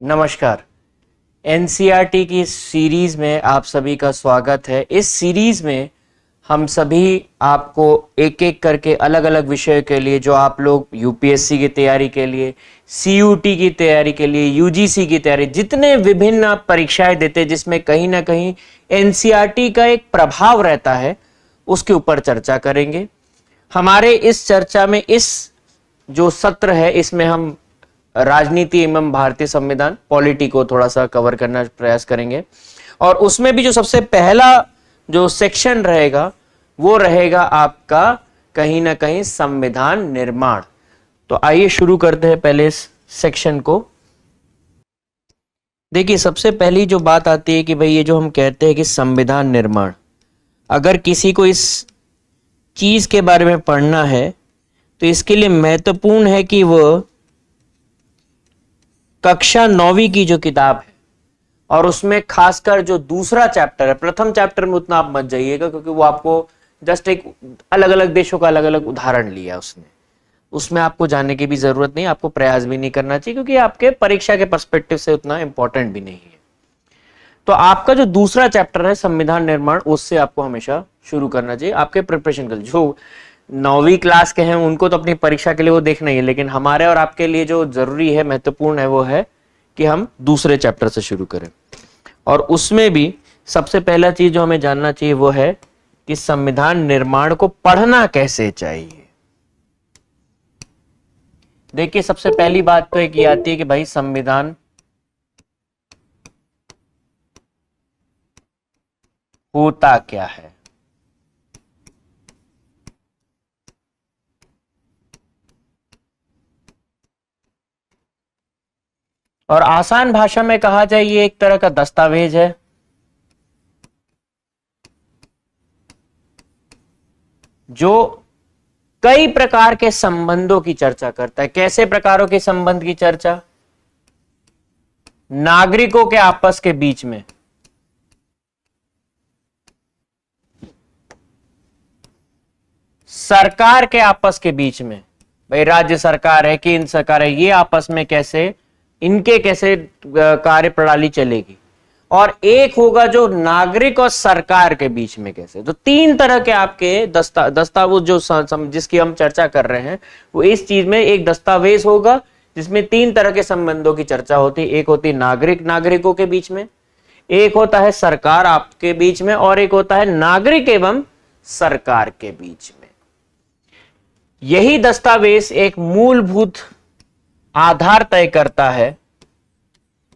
नमस्कार। एनसीईआरटी की इस सीरीज में आप सभी का स्वागत है। इस सीरीज में हम सभी आपको एक एक करके अलग अलग विषय के लिए, जो आप लोग यूपीएससी की तैयारी के लिए, सीयूटी की तैयारी के लिए, यूजीसी की तैयारी, जितने विभिन्न आप परीक्षाएं देते हैं जिसमें कहीं ना कहीं एनसीईआरटी का एक प्रभाव रहता है, उसके ऊपर चर्चा करेंगे। हमारे इस चर्चा में इस जो सत्र है, इसमें हम राजनीति एवं भारतीय संविधान, पॉलिटी को थोड़ा सा कवर करना प्रयास करेंगे। और उसमें भी जो सबसे पहला जो सेक्शन रहेगा वो रहेगा आपका कहीं ना कहीं संविधान निर्माण। तो आइए शुरू करते हैं पहले इस सेक्शन को। देखिए, सबसे पहली जो बात आती है कि भाई ये जो हम कहते हैं कि संविधान निर्माण, अगर किसी को इस चीज के बारे में पढ़ना है तो इसके लिए महत्वपूर्ण है कि वह कक्षा 9वीं की जो किताब है और उसमें खासकर जो दूसरा चैप्टर है, प्रथम चैप्टर में उतना आप मत जाइएगा क्योंकि वो आपको जस्ट एक अलग अलग देशों का अलग अलग उदाहरण लिया उसमें आपको जाने की भी जरूरत नहीं, आपको प्रयास भी नहीं करना चाहिए क्योंकि आपके परीक्षा के पर्सपेक्टिव से उतना इंपॉर्टेंट भी नहीं है। तो आपका जो दूसरा चैप्टर है संविधान निर्माण, उससे आपको हमेशा शुरू करना चाहिए आपके प्रिपरेशन के लिए। जो 9वीं क्लास के हैं उनको तो अपनी परीक्षा के लिए वो देखना ही है, लेकिन हमारे और आपके लिए जो जरूरी है, महत्वपूर्ण है, वो है कि हम दूसरे चैप्टर से शुरू करें। और उसमें भी सबसे पहला चीज जो हमें जानना चाहिए वो है कि संविधान निर्माण को पढ़ना कैसे चाहिए। देखिए, सबसे पहली बात तो एक ये आती है कि भाई संविधान होता क्या है। और आसान भाषा में कहा जाए, ये एक तरह का दस्तावेज है जो कई प्रकार के संबंधों की चर्चा करता है। कैसे प्रकारों के संबंध की चर्चा? नागरिकों के आपस के बीच में, सरकार के आपस के बीच में, भाई राज्य सरकार है, केंद्र सरकार है, ये आपस में कैसे, इनके कैसे कार्य प्रणाली चलेगी। और एक होगा जो नागरिक और सरकार के बीच में कैसे। तो तीन तरह के आपके दस्तावेज जो जिसकी हम चर्चा कर रहे हैं, वो इस चीज में एक दस्तावेज होगा जिसमें तीन तरह के संबंधों की चर्चा होती है। एक होती है नागरिकों के बीच में, एक होता है सरकार आपके बीच में, और एक होता है नागरिक एवं सरकार के बीच में। यही दस्तावेज एक मूलभूत आधार तय करता है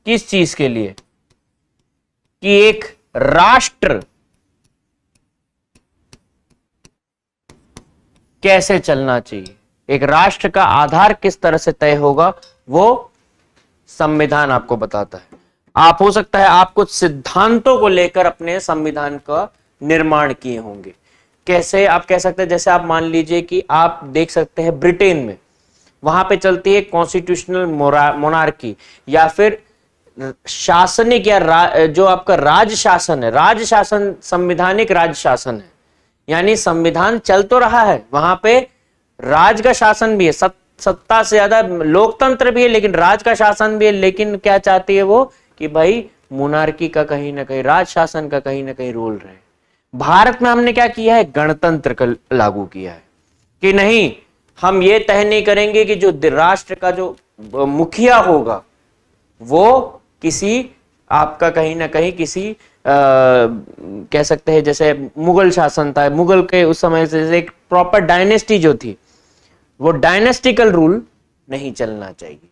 किस चीज के लिए, कि एक राष्ट्र कैसे चलना चाहिए, एक राष्ट्र का आधार किस तरह से तय होगा, वो संविधान आपको बताता है। आप हो सकता है आप कुछ सिद्धांतों को लेकर अपने संविधान का निर्माण किए होंगे। कैसे आप कह सकते हैं, जैसे आप मान लीजिए कि आप देख सकते हैं ब्रिटेन में वहां पे चलती है कॉन्स्टिट्यूशनल मोनार्की, या फिर शासनिक या जो आपका राज शासन है, राज शासन, संविधानिक राज शासन है। यानी संविधान चल तो रहा है, वहां पे राज का शासन भी है, सत्ता से ज्यादा लोकतंत्र भी है, लेकिन राज का शासन भी है। लेकिन क्या चाहती है वो कि भाई मोनार्की का कहीं ना कहीं, राज शासन का कहीं ना कहीं रोल रहे। भारत में हमने क्या किया है, गणतंत्र का लागू किया है कि नहीं, हम ये तय नहीं करेंगे कि जो राष्ट्र का जो मुखिया होगा वो किसी आपका कहीं ना कहीं किसी कह सकते हैं जैसे मुगल शासन था, मुगल के उस समय से एक प्रॉपर डायनेस्टी जो थी, वो डायनेस्टिकल रूल नहीं चलना चाहिए।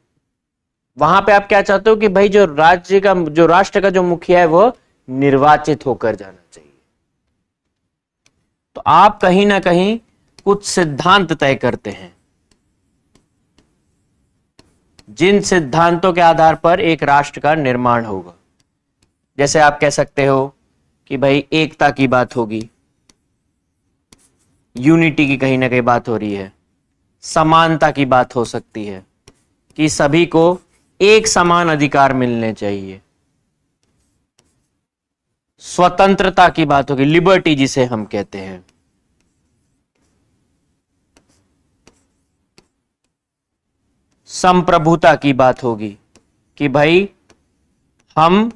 वहां पे आप क्या चाहते हो कि भाई जो राज्य का, जो राष्ट्र का जो मुखिया है वो निर्वाचित होकर जाना चाहिए। तो आप कहीं ना कहीं कुछ सिद्धांत तय करते हैं, जिन सिद्धांतों के आधार पर एक राष्ट्र का निर्माण होगा। जैसे आप कह सकते हो कि भाई एकता की बात होगी, यूनिटी की कहीं ना कहीं बात हो रही है, समानता की बात हो सकती है कि सभी को एक समान अधिकार मिलने चाहिए, स्वतंत्रता की बात होगी, लिबर्टी जिसे हम कहते हैं, संप्रभुता की बात होगी कि भाई हम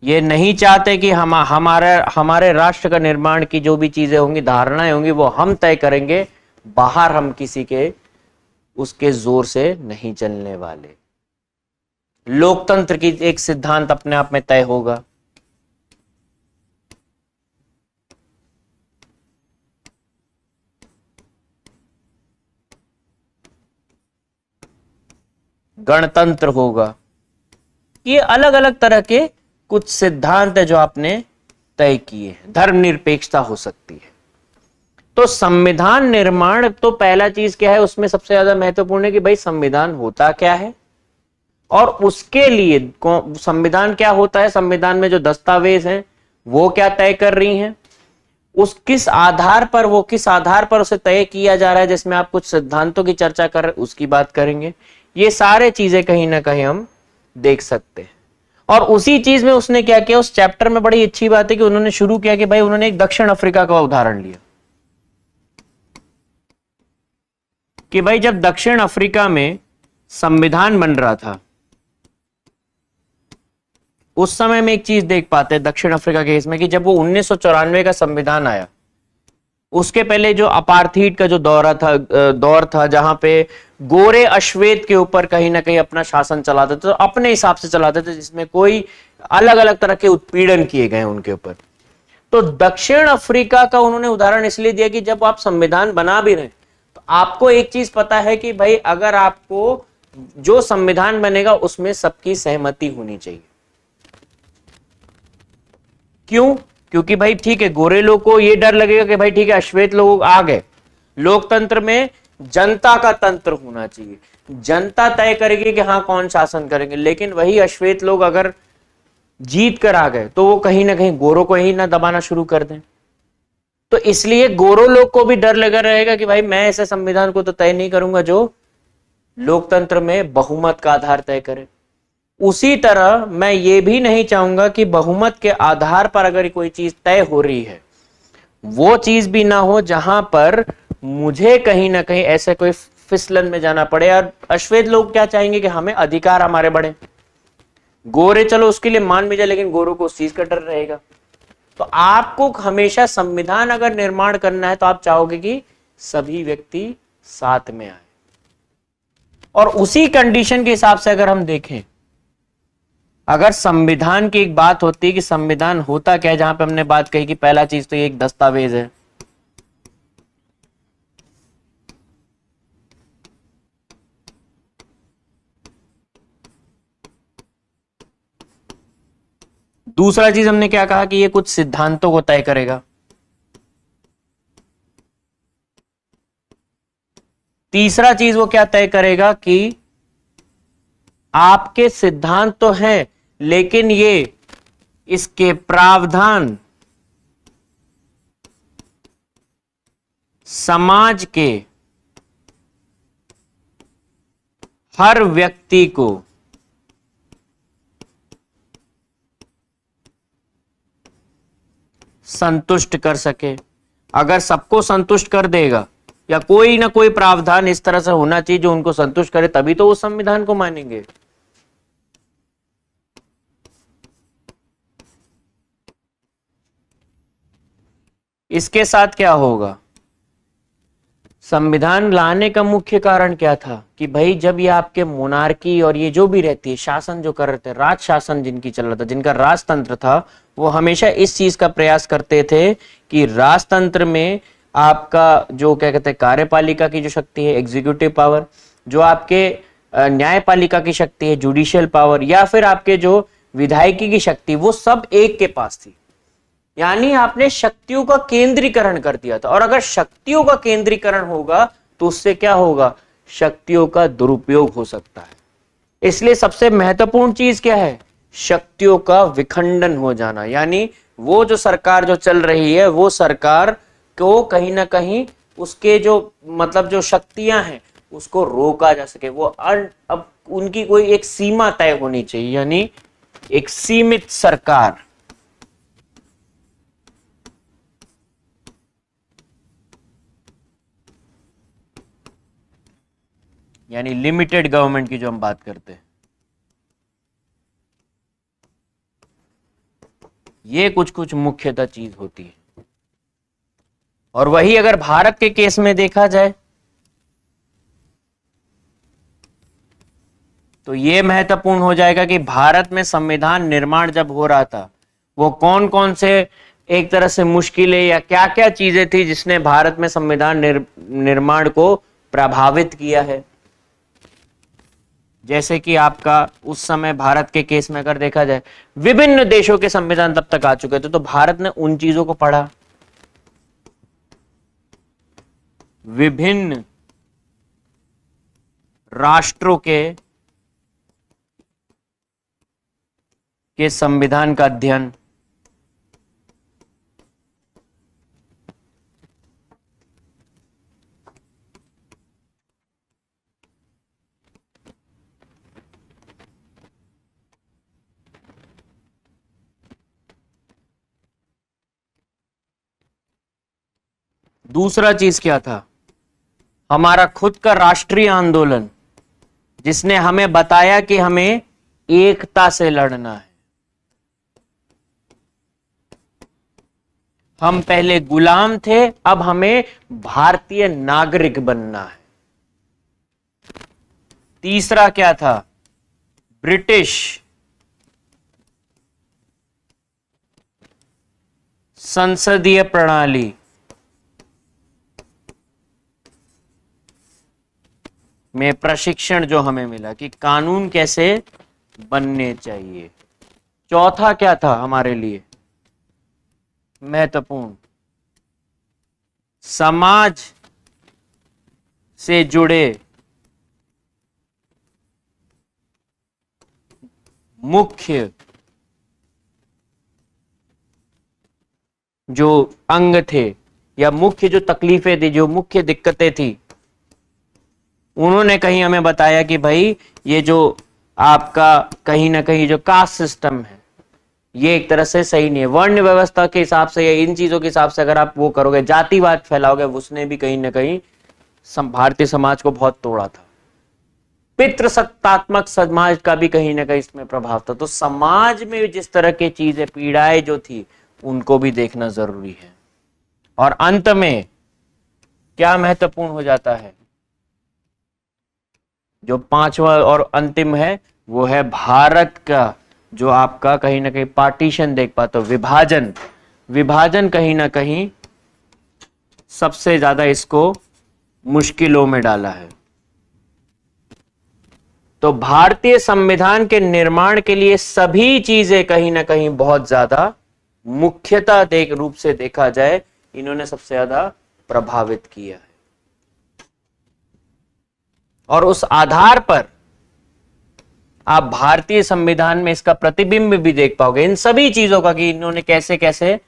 ये नहीं चाहते कि हमारे राष्ट्र का निर्माण की जो भी चीजें होंगी, धारणाएं होंगी, वो हम तय करेंगे। बाहर हम किसी के उसके जोर से नहीं चलने वाले। लोकतंत्र की एक सिद्धांत अपने आप में तय होगा। गणतंत्र होगा। ये अलग अलग तरह के कुछ सिद्धांत है जो आपने तय किए हैं। धर्मनिरपेक्षता हो सकती है। तो संविधान निर्माण, तो पहला चीज क्या है उसमें सबसे ज्यादा महत्वपूर्ण है कि भाई संविधान होता क्या है, और उसके लिए संविधान क्या होता है, संविधान में जो दस्तावेज हैं वो क्या तय कर रही हैं, उस किस आधार पर उसे तय किया जा रहा है, जिसमें आप कुछ सिद्धांतों की चर्चा कर रहे हैं उसकी बात करेंगे। ये सारे चीजें कहीं ना कहीं हम देख सकते हैं। और उसी चीज में उसने क्या किया उस चैप्टर में, बड़ी अच्छी बात है कि उन्होंने शुरू किया कि भाई उन्होंने एक दक्षिण अफ्रीका का उदाहरण लिया कि भाई जब दक्षिण अफ्रीका में संविधान बन रहा था, उस समय में एक चीज देख पाते हैं दक्षिण अफ्रीका के केस में कि जब वो 1994 का संविधान आया, उसके पहले जो अपार्थीड का जो दौर था जहां पे गोरे अश्वेत के ऊपर कहीं ना कहीं अपना शासन चलाते थे, तो अपने हिसाब से चलाते थे, जिसमें कोई अलग अलग तरह के उत्पीड़न किए गए उनके ऊपर। तो दक्षिण अफ्रीका का उन्होंने उदाहरण इसलिए दिया कि जब आप संविधान बना भी रहे तो आपको एक चीज पता है कि भाई अगर आपको जो संविधान बनेगा उसमें सबकी सहमति होनी चाहिए। क्यों? क्योंकि भाई ठीक है, गोरे लोग को ये डर लगेगा कि भाई ठीक है अश्वेत लोग आ गए, लोकतंत्र में जनता का तंत्र होना चाहिए, जनता तय करेगी कि हाँ कौन शासन करेंगे। लेकिन वही अश्वेत लोग अगर जीत कर आ गए तो वो कहीं ना कहीं गोरों को ही ना दबाना शुरू कर दें। तो इसलिए गोरों लोग को भी डर लगा रहेगा कि भाई मैं ऐसे संविधान को तो तय नहीं करूंगा जो लोकतंत्र में बहुमत का आधार तय करे। उसी तरह मैं ये भी नहीं चाहूंगा कि बहुमत के आधार पर अगर कोई चीज तय हो रही है, वो चीज भी ना हो जहां पर मुझे कहीं ना कहीं ऐसे कोई फिसलन में जाना पड़े। और अश्वेत लोग क्या चाहेंगे कि हमें अधिकार हमारे बढ़े, गोरे चलो उसके लिए मान भी जाए, लेकिन गोरों को उस चीज का डर रहेगा। तो आपको हमेशा संविधान अगर निर्माण करना है तो आप चाहोगे कि सभी व्यक्ति साथ में आए। और उसी कंडीशन के हिसाब से अगर हम देखें, अगर संविधान की एक बात होती है कि संविधान होता क्या है, जहां पे हमने बात कही कि पहला चीज तो ये एक दस्तावेज है, दूसरा चीज हमने क्या कहा कि ये कुछ सिद्धांतों को तय करेगा, तीसरा चीज वो क्या तय करेगा कि आपके सिद्धांत तो हैं लेकिन ये इसके प्रावधान समाज के हर व्यक्ति को संतुष्ट कर सके। अगर सबको संतुष्ट कर देगा या कोई ना कोई प्रावधान इस तरह से होना चाहिए जो उनको संतुष्ट करे, तभी तो वो संविधान को मानेंगे। इसके साथ क्या होगा, संविधान लाने का मुख्य कारण क्या था कि भाई जब ये आपके मोनार्की और ये जो भी रहती है शासन जो कर रहे थे, राज शासन जिनकी चल रहा था, जिनका राजतंत्र था, वो हमेशा इस चीज का प्रयास करते थे कि राजतंत्र में आपका जो क्या कहते हैं कार्यपालिका की जो शक्ति है एग्जीक्यूटिव पावर, जो आपके न्यायपालिका की शक्ति है जुडिशियल पावर, या फिर आपके जो विधायिकी की शक्ति, वो सब एक के पास थी। यानी आपने शक्तियों का केंद्रीकरण कर दिया था। और अगर शक्तियों का केंद्रीकरण होगा तो उससे क्या होगा, शक्तियों का दुरुपयोग हो सकता है। इसलिए सबसे महत्वपूर्ण चीज क्या है, शक्तियों का विखंडन हो जाना। यानी वो जो सरकार जो चल रही है वो सरकार को कहीं ना कहीं उसके जो मतलब जो शक्तियां हैं उसको रोका जा सके। वो अब उनकी कोई एक सीमा तय होनी चाहिए, यानी एक सीमित सरकार, यानी लिमिटेड गवर्नमेंट की जो हम बात करते हैं। ये कुछ कुछ मुख्यतः चीज होती है। और वही अगर भारत के केस में देखा जाए तो ये महत्वपूर्ण हो जाएगा कि भारत में संविधान निर्माण जब हो रहा था वो कौन कौन से एक तरह से मुश्किलें या क्या क्या चीजें थी जिसने भारत में संविधान निर्माण को प्रभावित किया है। जैसे कि आपका उस समय भारत के केस में अगर देखा जाए विभिन्न देशों के संविधान तब तक आ चुके थे, तो भारत ने उन चीजों को पढ़ा। विभिन्न राष्ट्रों के संविधान का अध्ययन, दूसरा चीज क्या था, हमारा खुद का राष्ट्रीय आंदोलन जिसने हमें बताया कि हमें एकता से लड़ना है। हम पहले गुलाम थे, अब हमें भारतीय नागरिक बनना है। तीसरा क्या था, ब्रिटिश संसदीय प्रणाली में प्रशिक्षण जो हमें मिला कि कानून कैसे बनने चाहिए। चौथा क्या था हमारे लिए महत्वपूर्ण, समाज से जुड़े मुख्य जो अंग थे या मुख्य जो तकलीफें थी, जो मुख्य दिक्कतें थी, उन्होंने कहीं हमें बताया कि भाई ये जो आपका कहीं ना कहीं जो कास्ट सिस्टम है ये एक तरह से सही नहीं है। वर्ण व्यवस्था के हिसाब से या इन चीजों के हिसाब से अगर आप वो करोगे, जातिवाद फैलाओगे, उसने भी कहीं ना कहीं भारतीय समाज को बहुत तोड़ा था। पितृसत्तात्मक समाज का भी कहीं ना कहीं इसमें प्रभाव था। तो समाज में जिस तरह की चीजें, पीड़ाएं जो थी, उनको भी देखना जरूरी है। और अंत में क्या महत्वपूर्ण हो जाता है, जो पांचवा और अंतिम है वो है भारत का जो आपका कहीं ना कहीं पार्टीशन देख पाते हो, विभाजन। विभाजन कहीं ना कहीं सबसे ज्यादा इसको मुश्किलों में डाला है। तो भारतीय संविधान के निर्माण के लिए सभी चीजें कहीं ना कहीं बहुत ज्यादा मुख्यतः रूप से देखा जाए इन्होंने सबसे ज्यादा प्रभावित किया है। और उस आधार पर आप भारतीय संविधान में इसका प्रतिबिंब भी देख पाओगे इन सभी चीजों का कि इन्होंने कैसे कैसे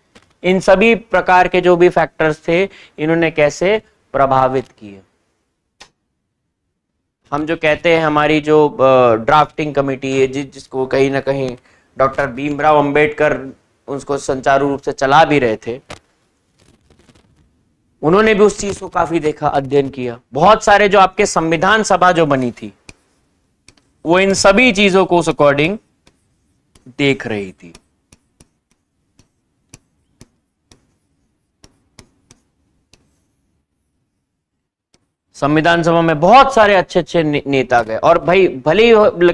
इन सभी प्रकार के जो भी फैक्टर्स थे इन्होंने कैसे प्रभावित किए। हम जो कहते हैं हमारी जो ड्राफ्टिंग कमेटी है जिसको कहीं ना कहीं डॉक्टर भीमराव अंबेडकर उसको सुचारू रूप से चला भी रहे थे, उन्होंने भी उस चीज को काफी देखा, अध्ययन किया। बहुत सारे जो आपके संविधान सभा जो बनी थी वो इन सभी चीजों को उस अकॉर्डिंग देख रही थी। संविधान सभा में बहुत सारे अच्छे अच्छे नेता गए। और भाई भले ही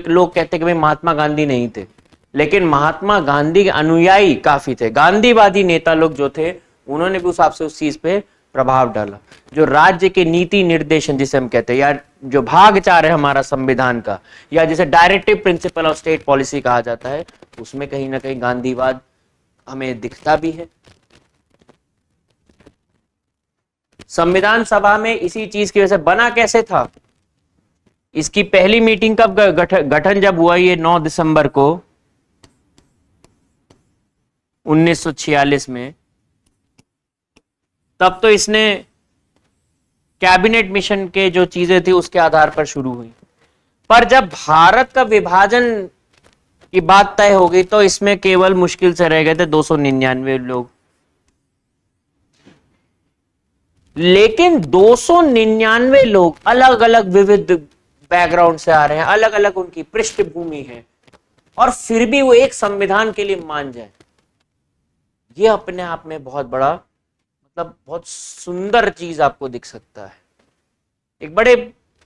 लोग कहते कि भाई महात्मा गांधी नहीं थे, लेकिन महात्मा गांधी के अनुयायी काफी थे। गांधीवादी नेता लोग जो थे उन्होंने भी उस हिसाब से उस चीज पे प्रभाव डाला। जो राज्य के नीति निर्देशन जिसे हम कहते हैं, या जो भाग 4 है हमारा संविधान का, या जिसे directive principle of state policy कहा जाता है, उसमें कहीं ना कहीं गांधीवाद हमें दिखता भी है। संविधान सभा में इसी चीज की वजह से बना कैसे था, इसकी पहली मीटिंग कब गठन जब हुआ, ये 9 दिसंबर को 1946 में, तब तो इसने कैबिनेट मिशन के जो चीजें थी उसके आधार पर शुरू हुई। पर जब भारत का विभाजन की बात तय हो गई तो इसमें केवल मुश्किल से रह गए थे 299 लोग। लेकिन 299 लोग अलग अलग विविध बैकग्राउंड से आ रहे हैं, अलग अलग उनकी पृष्ठभूमि है, और फिर भी वो एक संविधान के लिए मान जाए। ये अपने आप में बहुत बड़ा, मतलब बहुत सुंदर चीज आपको दिख सकता है। एक बड़े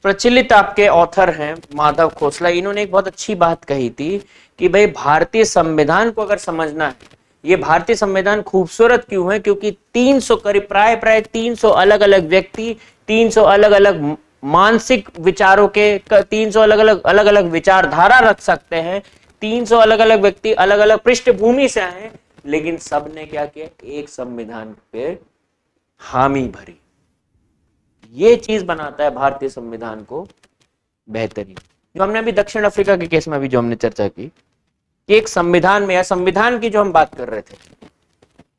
प्रचलित आपके ऑथर हैं माधव खोसला, इन्होंने एक बहुत अच्छी बात कही थी कि भाई भारतीय संविधान को अगर समझना है, ये भारतीय संविधान खूबसूरत क्यों है, क्योंकि 300 करीब प्राय 300 अलग अलग व्यक्ति, 300 अलग अलग मानसिक विचारों के 300 अलग अलग विचारधारा रख सकते हैं, 300 अलग अलग व्यक्ति अलग अलग पृष्ठभूमि से आए हैं, लेकिन सबने क्या किया, एक संविधान पे हामी भरी। ये चीज बनाता है भारतीय संविधान को बेहतरीन। जो हमने अभी दक्षिण अफ्रीका के केस में अभी जो हमने चर्चा की कि एक संविधान में, या संविधान की जो हम बात कर रहे थे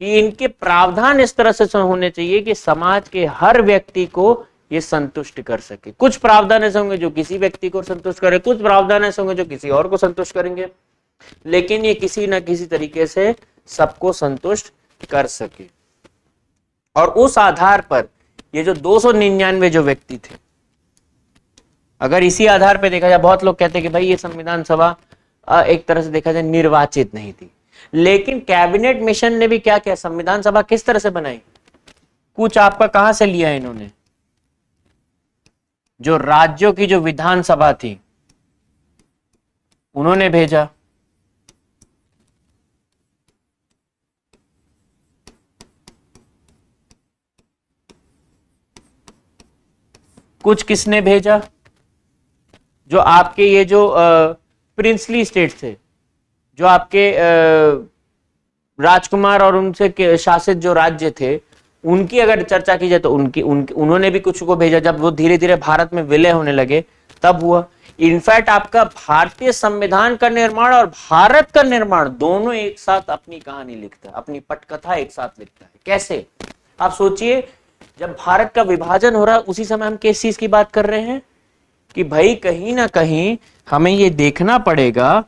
कि इनके प्रावधान इस तरह से होने चाहिए कि समाज के हर व्यक्ति को ये संतुष्ट कर सके। कुछ प्रावधान ऐसे होंगे जो किसी व्यक्ति को संतुष्ट करे, कुछ प्रावधान ऐसे होंगे जो किसी और को संतुष्ट करेंगे, लेकिन ये किसी ना किसी तरीके से सबको संतुष्ट कर सके। और उस आधार पर ये जो 299 जो व्यक्ति थे, अगर इसी आधार पर देखा जाए, बहुत लोग कहते हैं कि भाई ये संविधान सभा एक तरह से देखा जाए निर्वाचित नहीं थी, लेकिन कैबिनेट मिशन ने भी क्या किया, संविधान सभा किस तरह से बनाई, कुछ आपका कहां से लिया इन्होंने, जो राज्यों की जो विधानसभा थी उन्होंने भेजा, कुछ किसने भेजा, जो आपके ये जो प्रिंसली स्टेट थे, जो आपके राजकुमार और उनसे शासित जो राज्य थे, उनकी अगर चर्चा की जाए तो उन्होंने भी कुछ को भेजा। जब वो धीरे धीरे भारत में विलय होने लगे तब हुआ। इनफैक्ट आपका भारतीय संविधान का निर्माण और भारत का निर्माण दोनों एक साथ अपनी कहानी लिखता है, अपनी पटकथा एक साथ लिखता है। कैसे, आप सोचिए, जब भारत का विभाजन हो रहा है उसी समय हम किस चीज की बात कर रहे हैं कि भाई कहीं ना कहीं हमें ये देखना पड़ेगा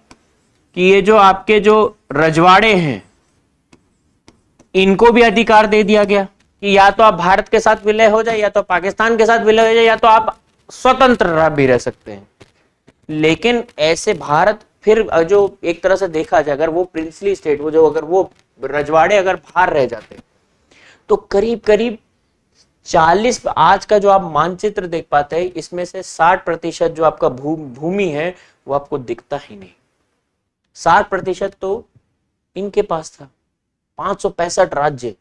कि ये जो आपके जो रजवाड़े हैं इनको भी अधिकार दे दिया गया कि या तो आप भारत के साथ विलय हो जाए, या तो पाकिस्तान के साथ विलय हो जाए, या तो आप स्वतंत्र भी रह सकते हैं। लेकिन ऐसे भारत फिर जो एक तरह से देखा जाए, अगर वो प्रिंसली स्टेट, वो जो अगर वो रजवाड़े अगर बाहर रह जाते तो करीब करीब 40, आज का जो आप मानचित्र देख पाते हैं इसमें से 60% जो आपका भूमि है वो आपको दिखता ही नहीं। 60% तो इनके पास था, 565 राज्य।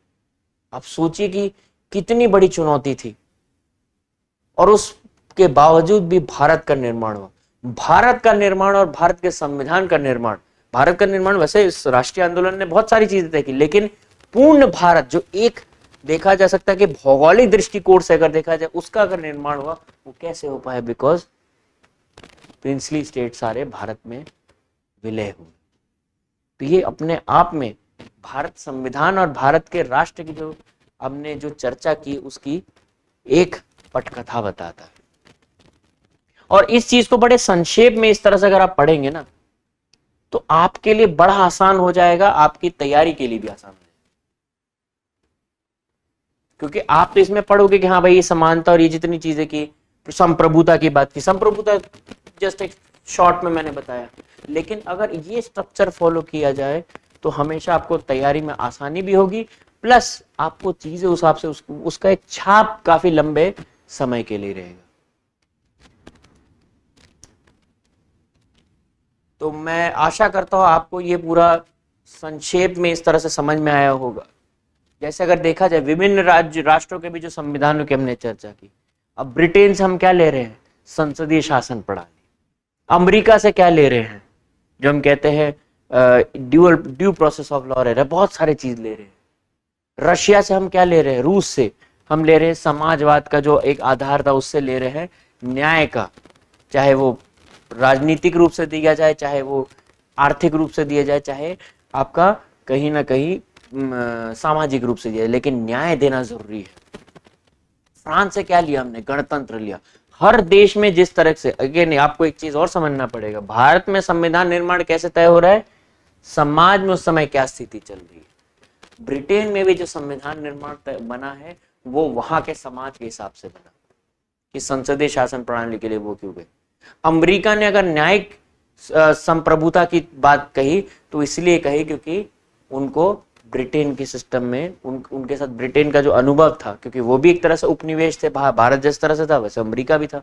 आप सोचिए कि कितनी बड़ी चुनौती थी, और उसके बावजूद भी भारत का निर्माण हुआ। भारत का निर्माण और भारत के संविधान का निर्माण, भारत का निर्माण वैसे इस राष्ट्रीय आंदोलन ने बहुत सारी चीजें तय की, लेकिन पूर्ण भारत जो एक देखा जा सकता है कि भौगोलिक दृष्टिकोण से अगर देखा जाए उसका अगर निर्माण हुआ, वो कैसे हो पाया, बिकॉज प्रिंसली स्टेट सारे भारत में विलय हुए। तो ये अपने आप में भारत संविधान और भारत के राष्ट्र की जो हमने जो चर्चा की उसकी एक पटकथा बताता है। और इस चीज को बड़े संक्षेप में इस तरह से अगर आप पढ़ेंगे ना तो आपके लिए बड़ा आसान हो जाएगा, आपकी तैयारी के लिए भी आसान हो जाएगा। क्योंकि आप तो इसमें पढ़ोगे कि हाँ भाई ये समानता और ये जितनी चीजें की, संप्रभुता की बात की, संप्रभुता जस्ट एक शॉर्ट में मैंने बताया, लेकिन अगर ये स्ट्रक्चर फॉलो किया जाए तो हमेशा आपको तैयारी में आसानी भी होगी, प्लस आपको चीजें उस हिसाब से उसका एक छाप काफी लंबे समय के लिए रहेगा। तो मैं आशा करता हूं आपको ये पूरा संक्षेप में इस तरह से समझ में आया होगा। जैसे अगर देखा जाए विभिन्न राष्ट्रों के भी जो संविधानों की हमने चर्चा की, अब ब्रिटेन से हम क्या ले रहे हैं, संसदीय शासन प्रणाली। अमेरिका से क्या ले रहे हैं, जो हम कहते हैं ड्यू प्रोसेस ऑफ लॉ रहे हैं, बहुत सारे चीज ले रहे हैं। रशिया से हम क्या ले रहे हैं, रूस से हम ले रहे हैं समाजवाद का जो एक आधार था उससे ले रहे हैं न्याय का, चाहे वो राजनीतिक रूप से दिया जाए, चाहे वो आर्थिक रूप से दिया जाए, चाहे आपका कहीं ना कहीं सामाजिक रूप से दिया, लेकिन न्याय देना जरूरी है। फ्रांस से क्या लिया हमने, गणतंत्र लिया। हर देश में जिस तरह से, अगेन आपको एक चीज और समझना पड़ेगा, भारत में संविधान निर्माण कैसे तय हो रहा है, समाज में उस समय क्या स्थिति चल रही है। ब्रिटेन में भी जो संविधान निर्माण बना है वो वहां के समाज के हिसाब से बना कि संसदीय शासन प्रणाली के लिए वो क्यों गए। अमेरिका ने अगर न्यायिक संप्रभुता की बात कही तो इसलिए कही क्योंकि उनको ब्रिटेन के सिस्टम में उनके साथ ब्रिटेन का जो अनुभव था, क्योंकि वो भी एक तरह से उपनिवेश थे, भारत जिस तरह से था वैसे अमेरिका भी था,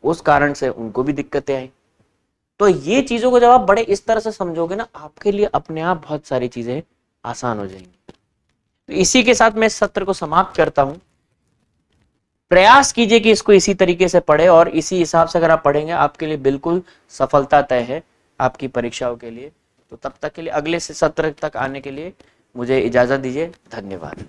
उस कारण से उनको भी दिक्कतें आई। तो ये चीजों को जब आप बड़े इस तरह से समझोगे ना, आपके लिए अपने आप बहुत सारी चीजें आसान हो जाएंगी। तो इसी के साथ मैं इस सत्र को समाप्त करता हूं। प्रयास कीजिए कि इसको इसी तरीके से पढ़े, और इसी हिसाब से अगर आप पढ़ेंगे आपके लिए बिल्कुल सफलता तय है आपकी परीक्षाओं के लिए। तो तब तक के लिए, अगले सत्र तक आने के लिए मुझे इजाजत दीजिए। धन्यवाद।